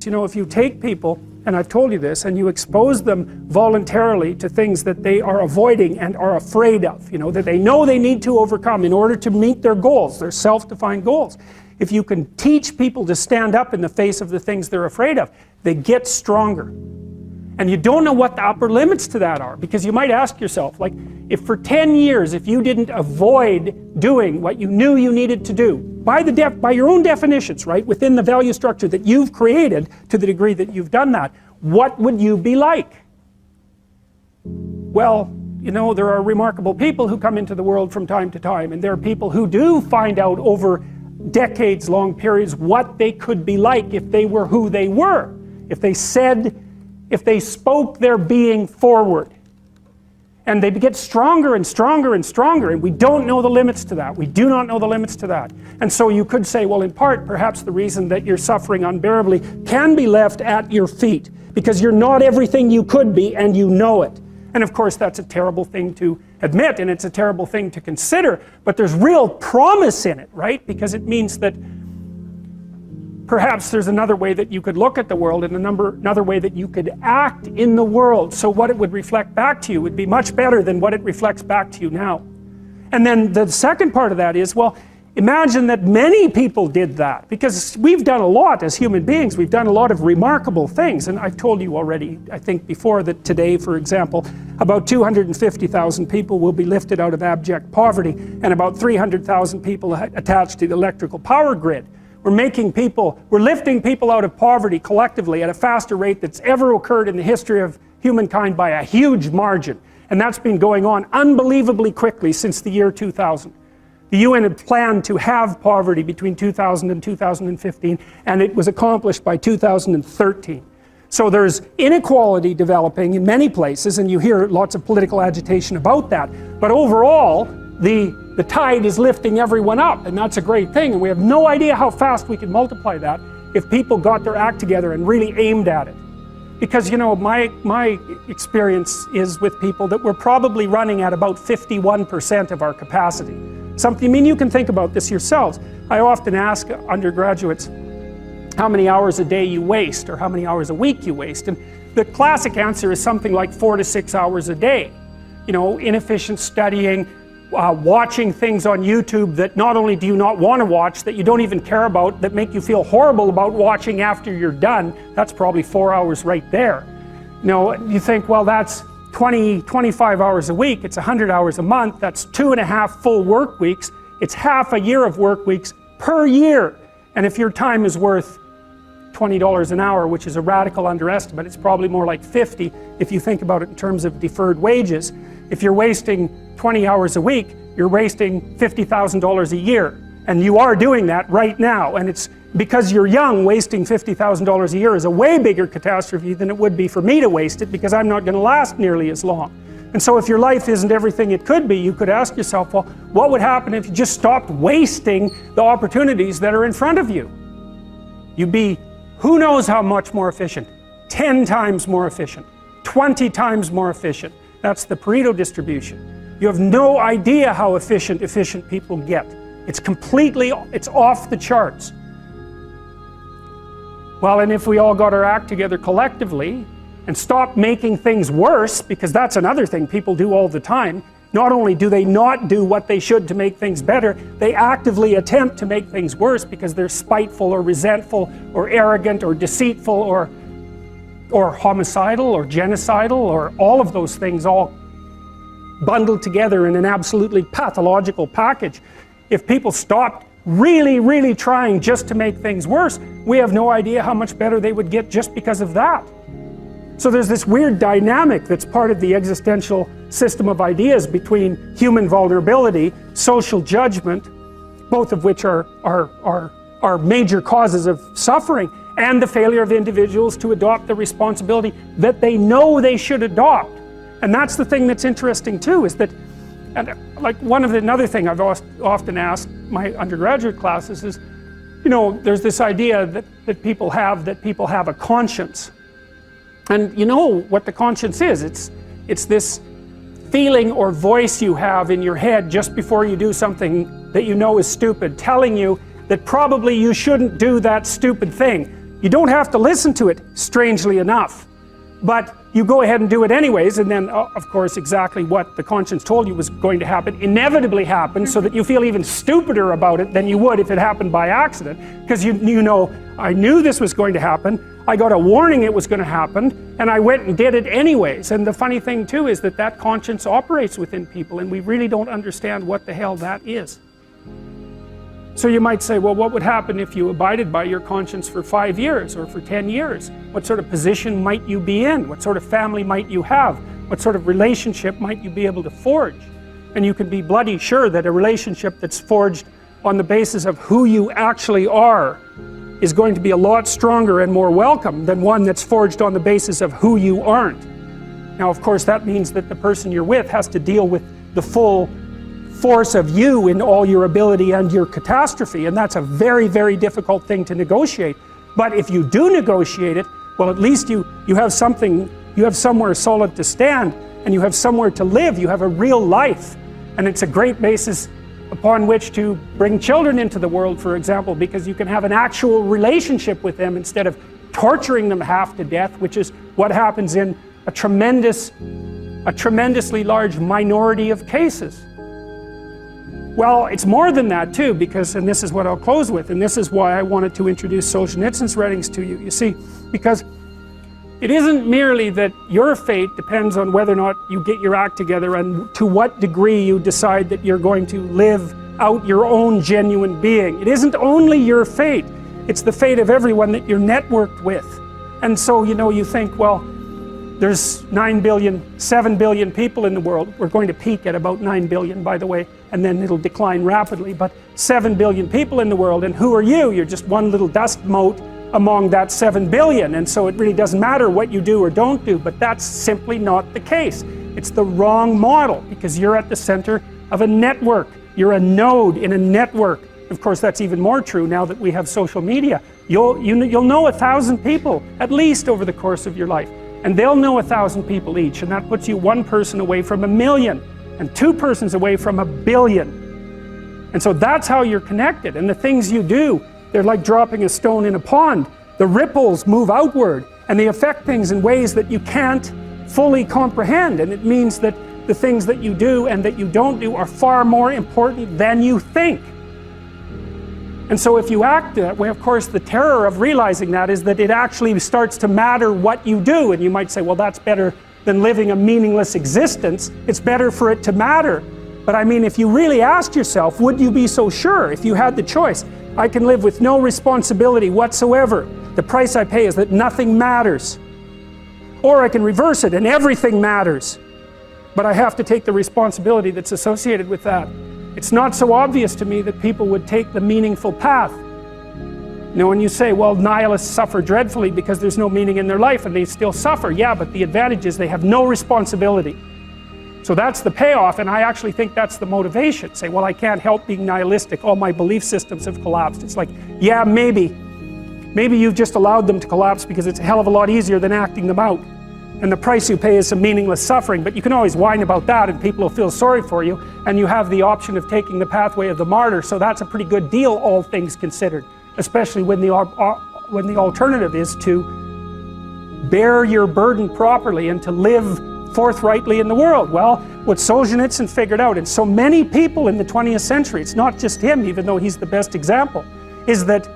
You know, if you take people, and I've told you this, and you expose them voluntarily to things that they are avoiding and are afraid of, you know, that they know they need to overcome in order to meet their goals, their self-defined goals. If you can teach people to stand up in the face of the things they're afraid of, they get stronger. And you don't know what the upper limits to that are, because you might ask yourself, like, if for 10 years, if you didn't avoid doing what you knew you needed to do, by your own definitions, right, within the value structure that you've created, to the degree that you've done that, what would you be like? Well, you know, there are remarkable people who come into the world from time to time, and there are people who do find out over decades-long periods what they could be like if they were who they were, if they spoke their being forward. And they get stronger and stronger and stronger, and we don't know the limits to that. We do not know the limits to that. And so you could say, well, in part, perhaps the reason that you're suffering unbearably can be left at your feet, because you're not everything you could be, and you know it. And of course, that's a terrible thing to admit, and it's a terrible thing to consider, but there's real promise in it, right? Because it means that perhaps there's another way that you could look at the world, and another way that you could act in the world, so what it would reflect back to you would be much better than what it reflects back to you now. And then the second part of that is, well, imagine that many people did that, because we've done a lot as human beings. We've done a lot of remarkable things, and I've told you already, I think before, that today, for example, about 250,000 people will be lifted out of abject poverty, and about 300,000 people attached to the electrical power grid. We're lifting people out of poverty collectively at a faster rate that's ever occurred in the history of humankind by a huge margin. And that's been going on unbelievably quickly since the year 2000. The UN had planned to have poverty between 2000 and 2015, and it was accomplished by 2013. So there's inequality developing in many places, and you hear lots of political agitation about that. But overall, the tide is lifting everyone up, and that's a great thing, and we have no idea how fast we can multiply that if people got their act together and really aimed at it. Because, you know, my experience is with people that we're probably running at about 51% of our capacity. I mean, you can think about this yourselves. I often ask undergraduates how many hours a day you waste, or how many hours a week you waste, and the classic answer is something like 4 to 6 hours a day. You know, inefficient studying, watching things on YouTube that not only do you not want to watch, that you don't even care about, that make you feel horrible about watching after you're done. That's probably 4 hours right there. You know, you think, well, that's 25 hours a week, it's 100 hours a month, that's 2.5 full work weeks, it's half a year of work weeks per year. And if your time is worth $20 an hour, which is a radical underestimate, it's probably more like 50 if you think about it in terms of deferred wages. If you're wasting 20 hours a week, you're wasting $50,000 a year. And you are doing that right now. And it's because you're young, wasting $50,000 a year is a way bigger catastrophe than it would be for me to waste it, because I'm not going to last nearly as long. And so if your life isn't everything it could be, you could ask yourself, well, what would happen if you just stopped wasting the opportunities that are in front of you? You'd be, who knows how much more efficient? 10 times more efficient, 20 times more efficient. That's the Pareto distribution. You have no idea how efficient people get. It's off the charts. Well, and if we all got our act together collectively and stopped making things worse, because that's another thing people do all the time, not only do they not do what they should to make things better, they actively attempt to make things worse because they're spiteful or resentful or arrogant or deceitful or homicidal or genocidal, or all of those things all bundled together in an absolutely pathological package. If people stopped really, really trying just to make things worse, we have no idea how much better they would get just because of that. So there's this weird dynamic that's part of the existential system of ideas between human vulnerability, social judgment, both of which are major causes of suffering, and the failure of individuals to adopt the responsibility that they know they should adopt. And that's the thing that's interesting too, is that, and like another thing I've often asked my undergraduate classes is, you know, there's this idea that people have a conscience. And you know what the conscience is. It's this feeling or voice you have in your head just before you do something that you know is stupid, telling you that probably you shouldn't do that stupid thing. You don't have to listen to it, strangely enough. But you go ahead and do it anyways, and then, of course, exactly what the conscience told you was going to happen inevitably happens, so that you feel even stupider about it than you would if it happened by accident. Because you know, I knew this was going to happen, I got a warning it was going to happen, and I went and did it anyways. And the funny thing too is that that conscience operates within people, and we really don't understand what the hell that is. So you might say, well, what would happen if you abided by your conscience for 5 years or for 10 years? What sort of position might you be in? What sort of family might you have? What sort of relationship might you be able to forge? And you can be bloody sure that a relationship that's forged on the basis of who you actually are is going to be a lot stronger and more welcome than one that's forged on the basis of who you aren't. Now, of course, that means that the person you're with has to deal with the full force of you in all your ability and your catastrophe, and that's a very, very difficult thing to negotiate. But if you do negotiate it, well, at least you have something, you have somewhere solid to stand, and you have somewhere to live, you have a real life. And it's a great basis upon which to bring children into the world, for example, because you can have an actual relationship with them instead of torturing them half to death, which is what happens in a tremendously large minority of cases. Well, it's more than that too, because, and this is what I'll close with, and this is why I wanted to introduce Solzhenitsyn's writings to you. You see, because it isn't merely that your fate depends on whether or not you get your act together and to what degree you decide that you're going to live out your own genuine being. It isn't only your fate, it's the fate of everyone that you're networked with. And so, you know, you think, well, there's 7 billion people in the world. We're going to peak at about 9 billion, by the way, and then it'll decline rapidly, but 7 billion people in the world, and who are you? You're just one little dust mote among that 7 billion, and so it really doesn't matter what you do or don't do, but that's simply not the case. It's the wrong model, because you're at the center of a network. You're a node in a network. Of course, that's even more true now that we have social media. You'll know 1,000 people, at least, over the course of your life. And they'll know 1,000 people each, and that puts you one person away from 1 million, and 2 persons away from 1 billion. And so that's how you're connected, and the things you do, they're like dropping a stone in a pond. The ripples move outward, and they affect things in ways that you can't fully comprehend, and it means that the things that you do and that you don't do are far more important than you think. And so if you act that way, of course, the terror of realizing that is that it actually starts to matter what you do. And you might say, well, that's better than living a meaningless existence. It's better for it to matter. But I mean, if you really asked yourself, would you be so sure if you had the choice? I can live with no responsibility whatsoever. The price I pay is that nothing matters. Or I can reverse it and everything matters. But I have to take the responsibility that's associated with that. It's not so obvious to me that people would take the meaningful path. You know, when you say, well, nihilists suffer dreadfully because there's no meaning in their life, and they still suffer. Yeah, but the advantage is they have no responsibility. So that's the payoff, and I actually think that's the motivation. Say, well, I can't help being nihilistic. All my belief systems have collapsed. It's like, yeah, maybe. Maybe you've just allowed them to collapse because it's a hell of a lot easier than acting them out. And the price you pay is some meaningless suffering, but you can always whine about that and people will feel sorry for you, and you have the option of taking the pathway of the martyr, so that's a pretty good deal, all things considered, especially when the alternative is to bear your burden properly and to live forthrightly in the world. Well, what Solzhenitsyn figured out, and so many people in the 20th century, it's not just him, even though he's the best example, is that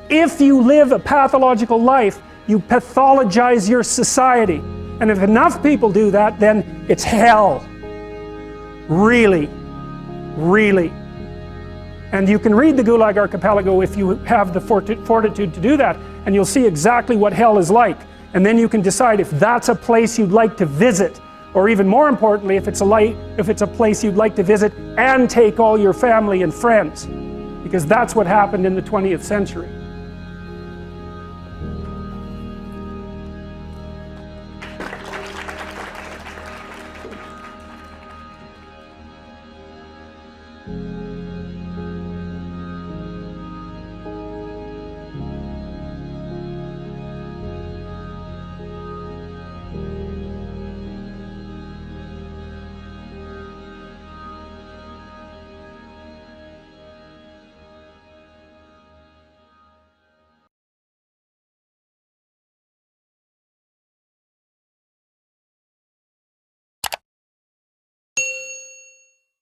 if you live a pathological life, you pathologize your society. And if enough people do that, then it's hell. Really, really. And you can read the Gulag Archipelago if you have the fortitude to do that, and you'll see exactly what hell is like. And then you can decide if that's a place you'd like to visit, or even more importantly, if it's a place you'd like to visit and take all your family and friends, because that's what happened in the 20th century.